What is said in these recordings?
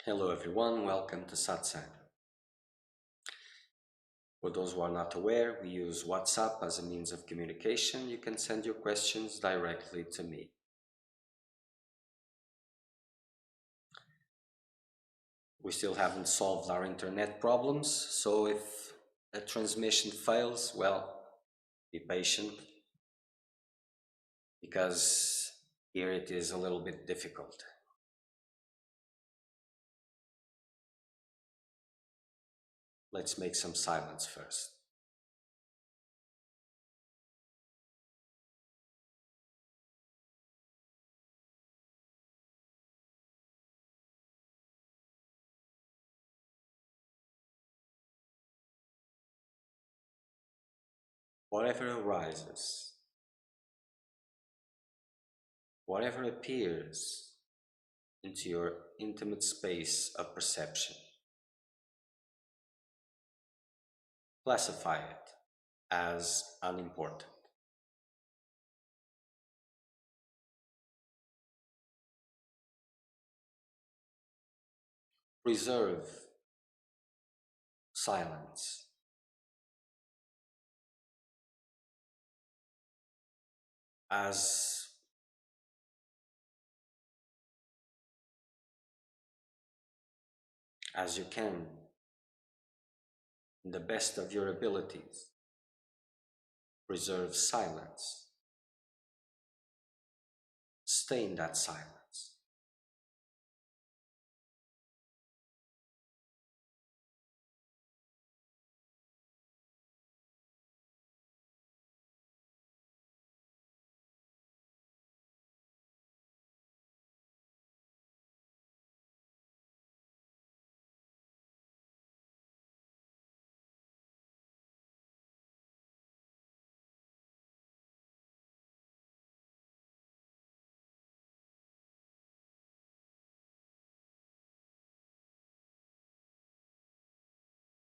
Hello everyone, welcome to Satsang. For those who are not aware, we use WhatsApp as a means of communication. You can send your questions directly to me. We still haven't solved our internet problems, so if a transmission fails, well, be patient because here it is a little bit difficult. Let's make some silence first. Whatever arises, whatever appears into your intimate space of perception, classify it as unimportant. Preserve silence as you can, in the best of your abilities. Preserve silence. Stay in that silence.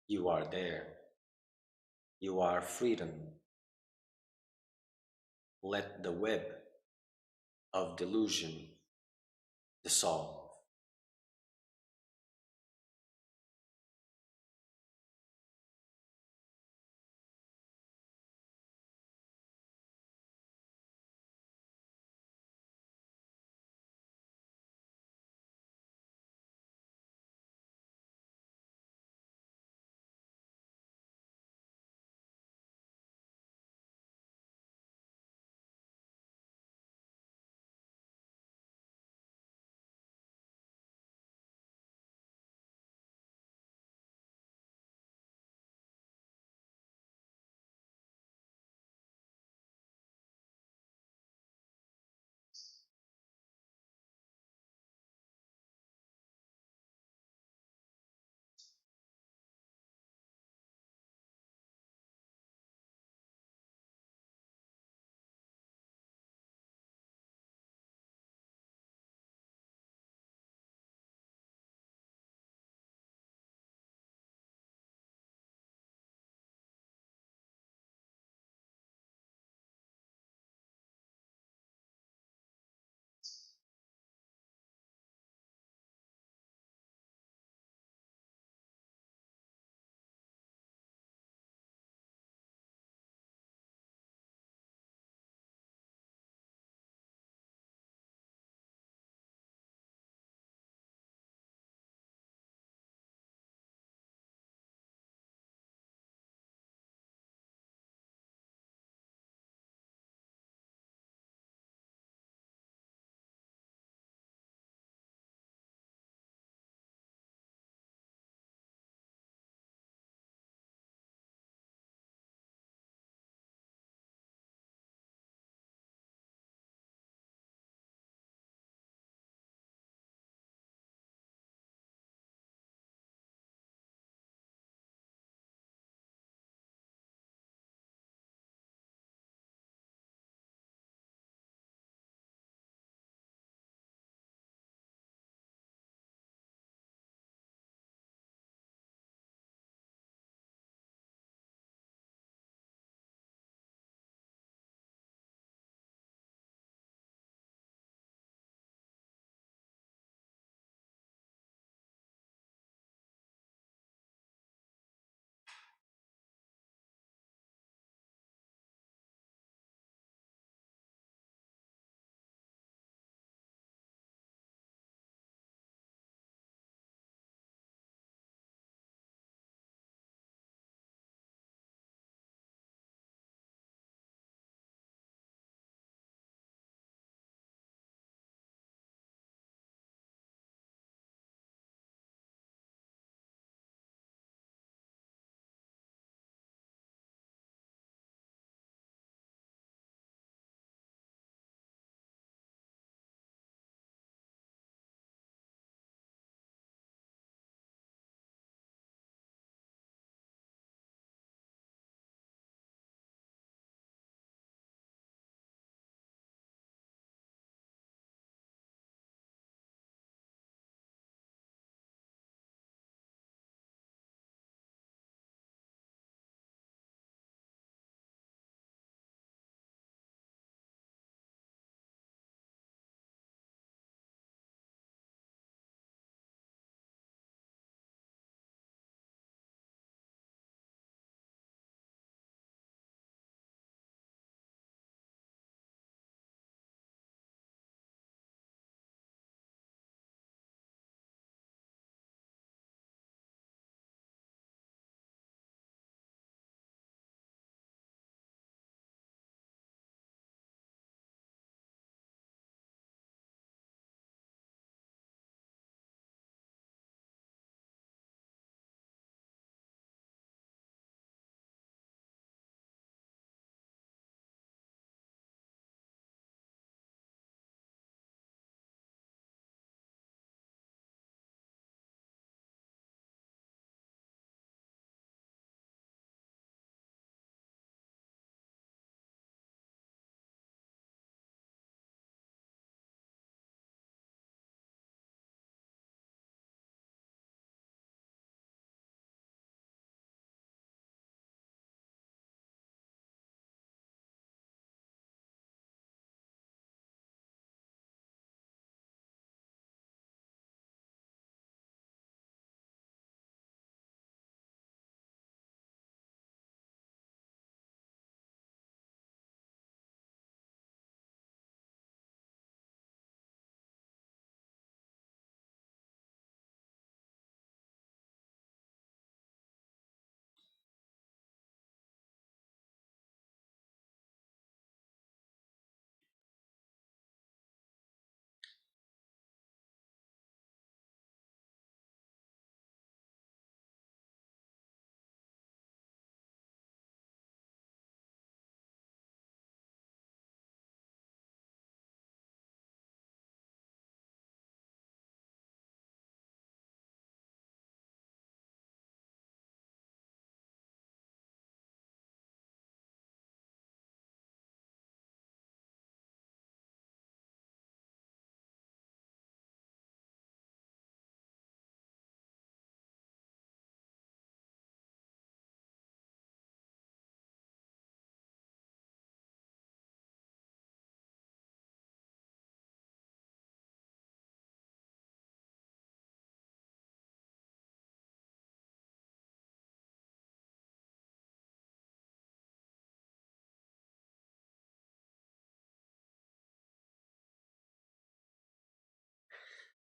You are there. You are freedom. Let the web of delusion dissolve.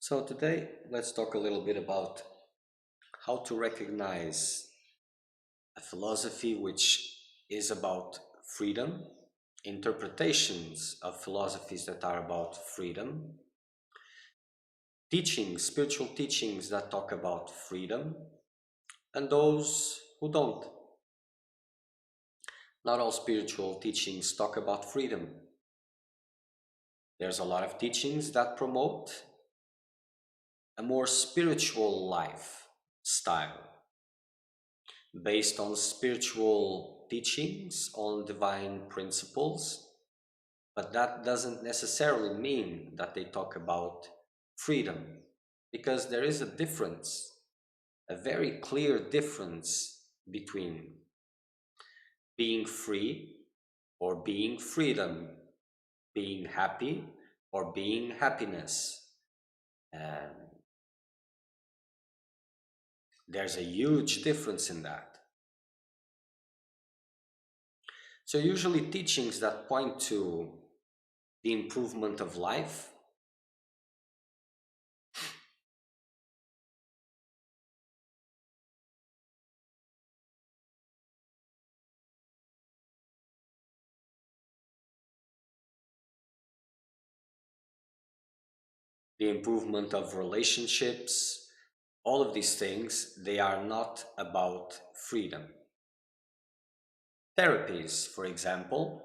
So today, let's talk a little bit about how to recognize a philosophy which is about freedom, interpretations of philosophies that are about freedom, teachings, spiritual teachings that talk about freedom, and those who don't. Not all spiritual teachings talk about freedom. There's a lot of teachings that promote a more spiritual lifestyle based on spiritual teachings, on divine principles, but that doesn't necessarily mean that they talk about freedom, because there is a difference, a very clear difference between being free or being freedom, being happy or being happiness. And there's a huge difference in that. So usually teachings that point to the improvement of life, the improvement of relationships, all of these things, they are not about freedom. Therapies, for example,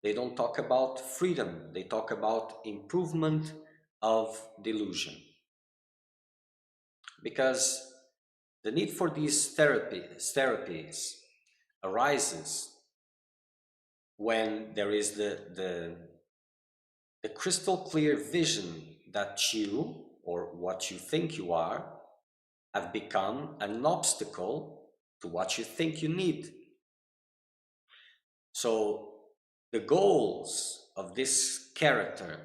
they don't talk about freedom, they talk about improvement of delusion. Because the need for these therapies arises when there is the crystal clear vision that you, or what you think you are, have become an obstacle to what you think you need. So the goals of this character,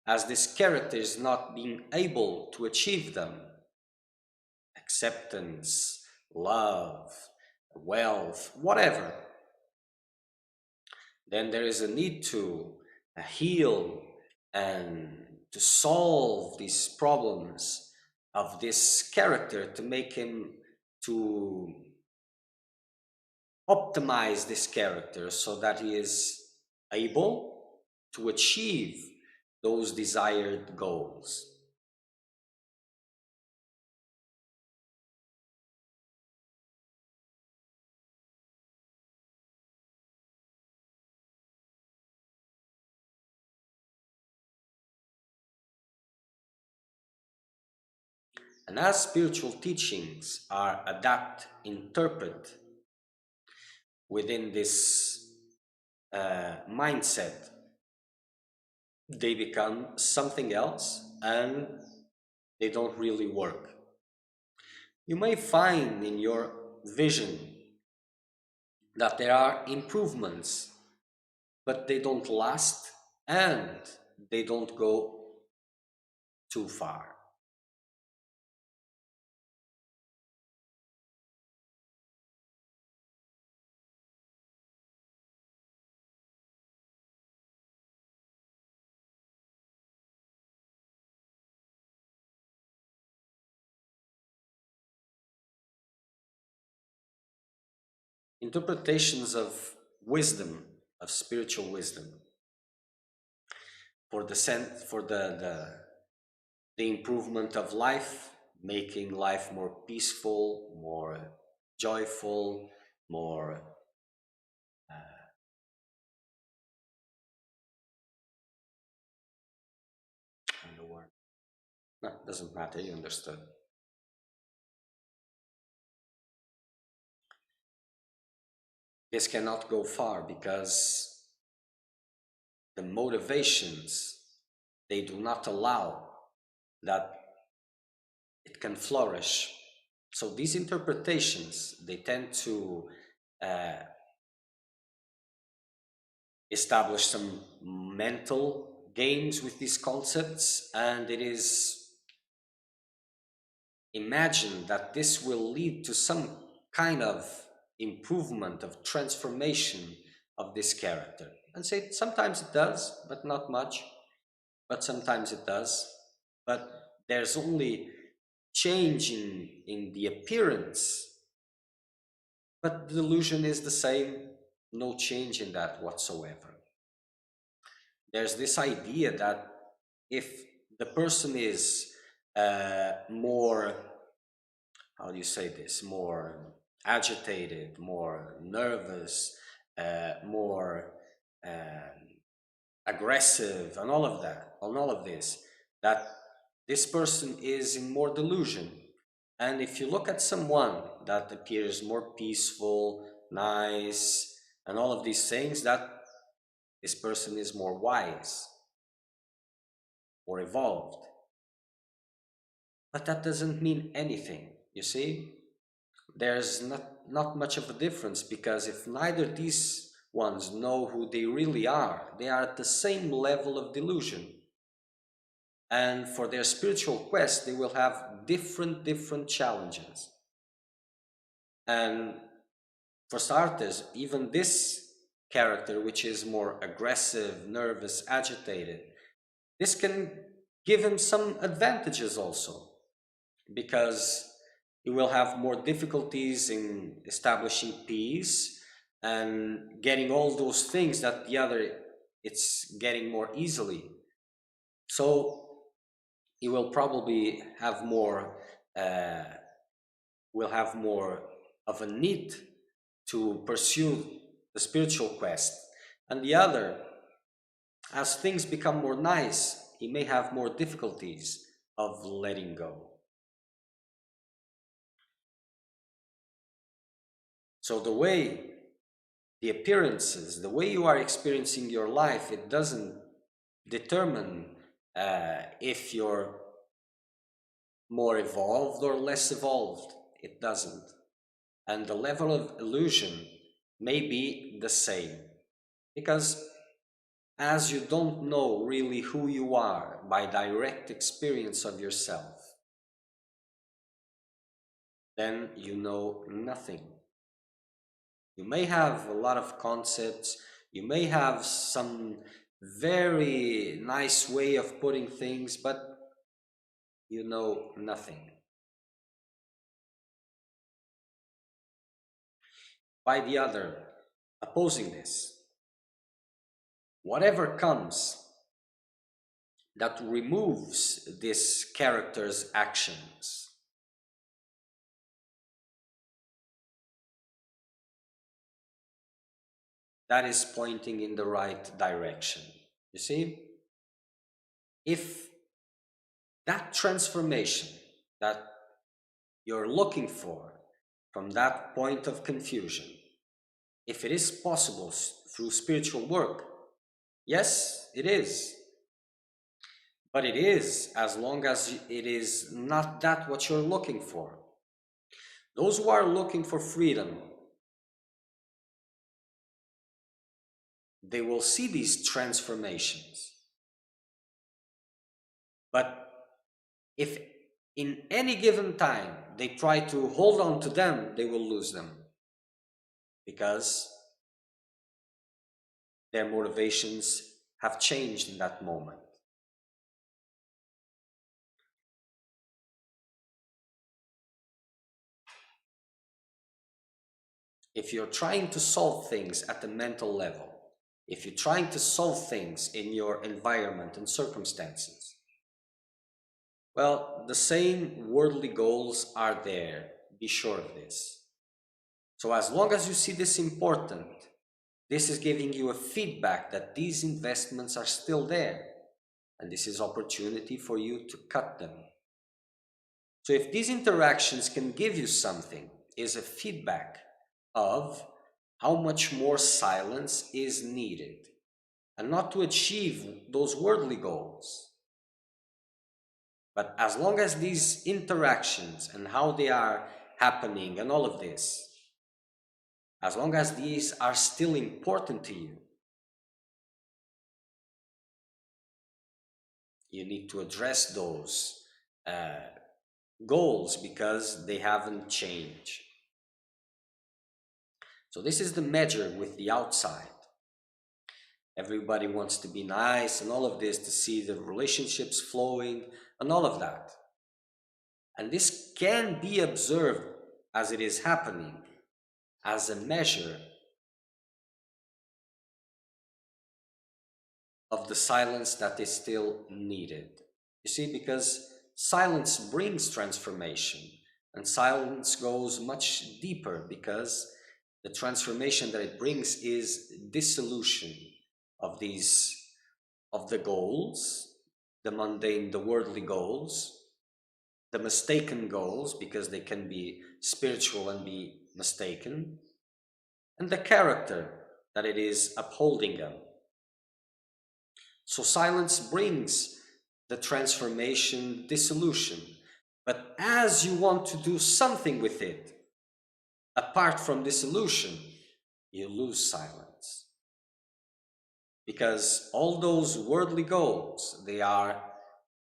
as this character is not being able to achieve them, acceptance, love, wealth, whatever, then there is a need to heal and to solve these problems of this character, to make him, to optimize this character so that he is able to achieve those desired goals. And as spiritual teachings are interpreted within this mindset, they become something else and they don't really work. You may find in your vision that there are improvements, but they don't last and they don't go too far. Interpretations of wisdom, of spiritual wisdom, for the improvement of life, making life more peaceful, more joyful, more the word. No, doesn't matter, you understood. This cannot go far because the motivations, they do not allow that it can flourish. So these interpretations, they tend to establish some mental games with these concepts, and it is imagined that this will lead to some kind of improvement, of transformation of this character. And say sometimes it does, but not much. but sometimes it does. But there's only change in the appearance, but the delusion is the same, no change in that whatsoever. There's this idea that if the person is more, how do you say this, more agitated, more nervous, more aggressive, and all of that, on all of this, that this person is in more delusion. And if you look at someone that appears more peaceful, nice, and all of these things, that this person is more wise or evolved. But that doesn't mean anything, you see? There's not much of a difference, because if neither these ones know who they really are, they are at the same level of delusion. And for their spiritual quest, they will have different challenges. And for starters, even this character, which is more aggressive, nervous, agitated, this can give him some advantages also, because he will have more difficulties in establishing peace and getting all those things that the other it's getting more easily. So he will probably have more uh, will have more of a need to pursue the spiritual quest, and the other, as things become more nice, he may have more difficulties of letting go. So the way, the appearances, the way you are experiencing your life, it doesn't determine if you're more evolved or less evolved. It doesn't. And the level of illusion may be the same, because as you don't know really who you are by direct experience of yourself, then you know nothing. You may have a lot of concepts, you may have some very nice way of putting things, but you know nothing. By the other, opposing this, whatever comes that removes this character's actions, that is pointing in the right direction. You see? If that transformation that you're looking for from that point of confusion, if it is possible through spiritual work, yes, it is. But it is as long as it is not that what you're looking for. Those who are looking for freedom, they will see these transformations. But if in any given time they try to hold on to them, they will lose them, because their motivations have changed in that moment. If you're trying to solve things at the mental level, if you're trying to solve things in your environment and circumstances, well, the same worldly goals are there, be sure of this. So as long as you see this important, this is giving you a feedback that these investments are still there, and this is opportunity for you to cut them. So if these interactions can give you something, is a feedback of how much more silence is needed, and not to achieve those worldly goals. But as long as these interactions and how they are happening and all of this, as long as these are still important to you, you need to address those goals, because they haven't changed. So this is the measure with the outside. Everybody wants to be nice and all of this to see the relationships flowing and all of that. And this can be observed as it is happening as a measure of the silence that is still needed. You see, because silence brings transformation, and silence goes much deeper because the transformation that it brings is dissolution of these, of the goals, the mundane, the worldly goals, the mistaken goals, because they can be spiritual and be mistaken, and the character that it is upholding them. So silence brings the transformation, dissolution. But as you want to do something with it, apart from dissolution, you lose silence. Because all those worldly goals, they are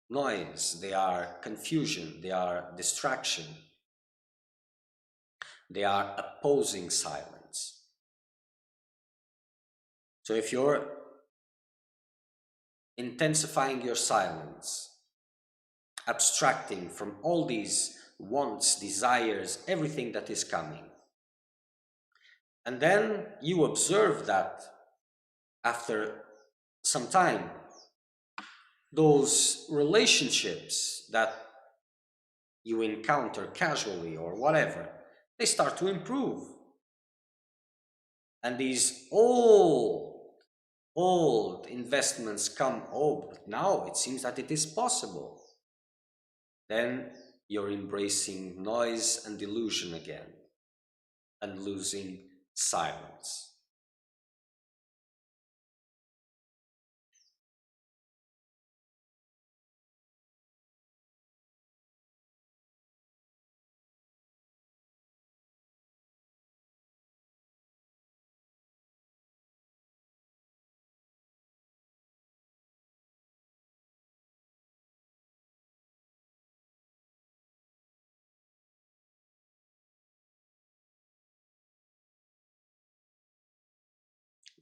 noise, they are confusion, they are distraction, they are opposing silence. So if you're intensifying your silence, abstracting from all these wants, desires, everything that is coming, and then you observe that after some time, those relationships that you encounter casually or whatever, they start to improve. And these old investments come, oh, but now it seems that it is possible. Then you're embracing noise and delusion again and losing silence.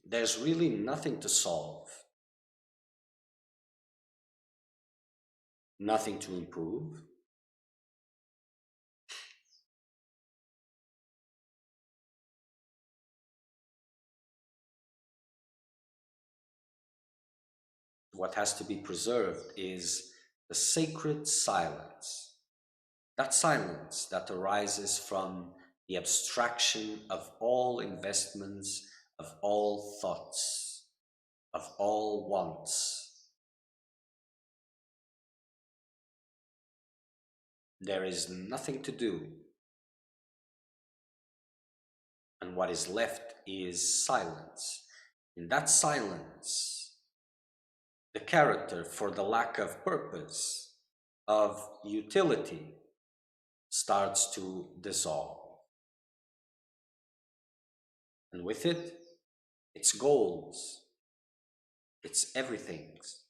There's really nothing to solve, nothing to improve. What has to be preserved is the sacred silence. That silence that arises from the abstraction of all investments, of all thoughts, of all wants. There is nothing to do, and what is left is silence. In that silence, the character for the lack of purpose, of utility, starts to dissolve. And with it, its goals, its everythings.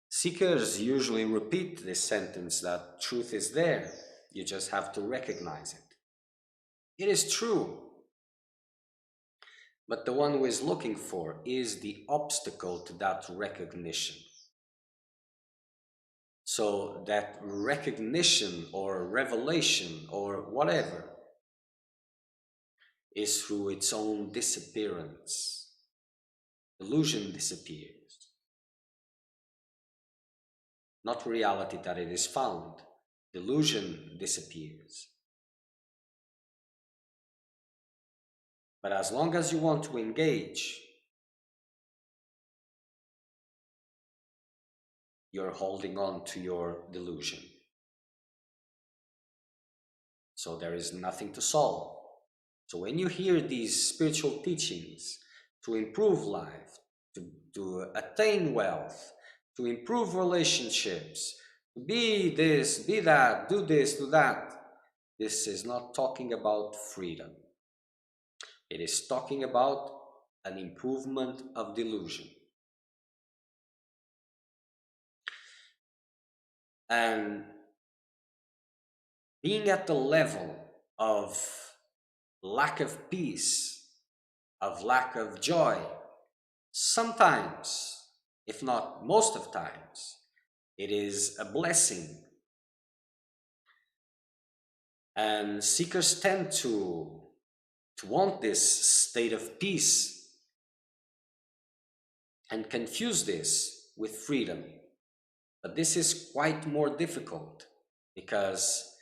Seekers usually repeat this sentence that truth is there, you just have to recognize it. It is true, but the one who is looking for is the obstacle to that recognition. So that recognition or revelation or whatever is through its own disappearance. Illusion disappears. Not reality that it is found. Delusion disappears. But as long as you want to engage, you're holding on to your delusion. So there is nothing to solve. So when you hear these spiritual teachings to improve life, to attain wealth, to improve relationships, be this, be that, do this, do that, this is not talking about freedom. It is talking about an improvement of delusion. And being at the level of lack of peace, of lack of joy, sometimes, if not most of times, it is a blessing. And seekers tend to want this state of peace and confuse this with freedom. But this is quite more difficult because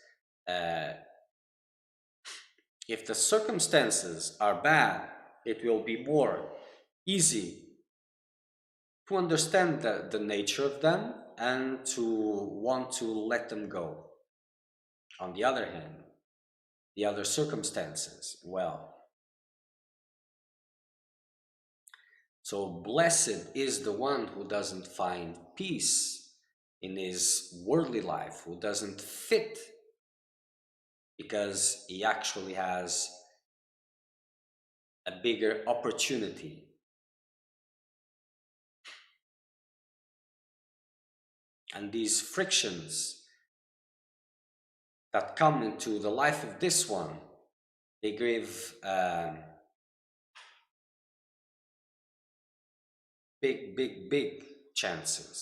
uh, if the circumstances are bad, it will be more easy to understand the nature of them and to want to let them go. On the other hand, the other circumstances, well, so blessed is the one who doesn't find peace in his worldly life, who doesn't fit because he actually has a bigger opportunity. And these frictions that come into the life of this one, they give big chances.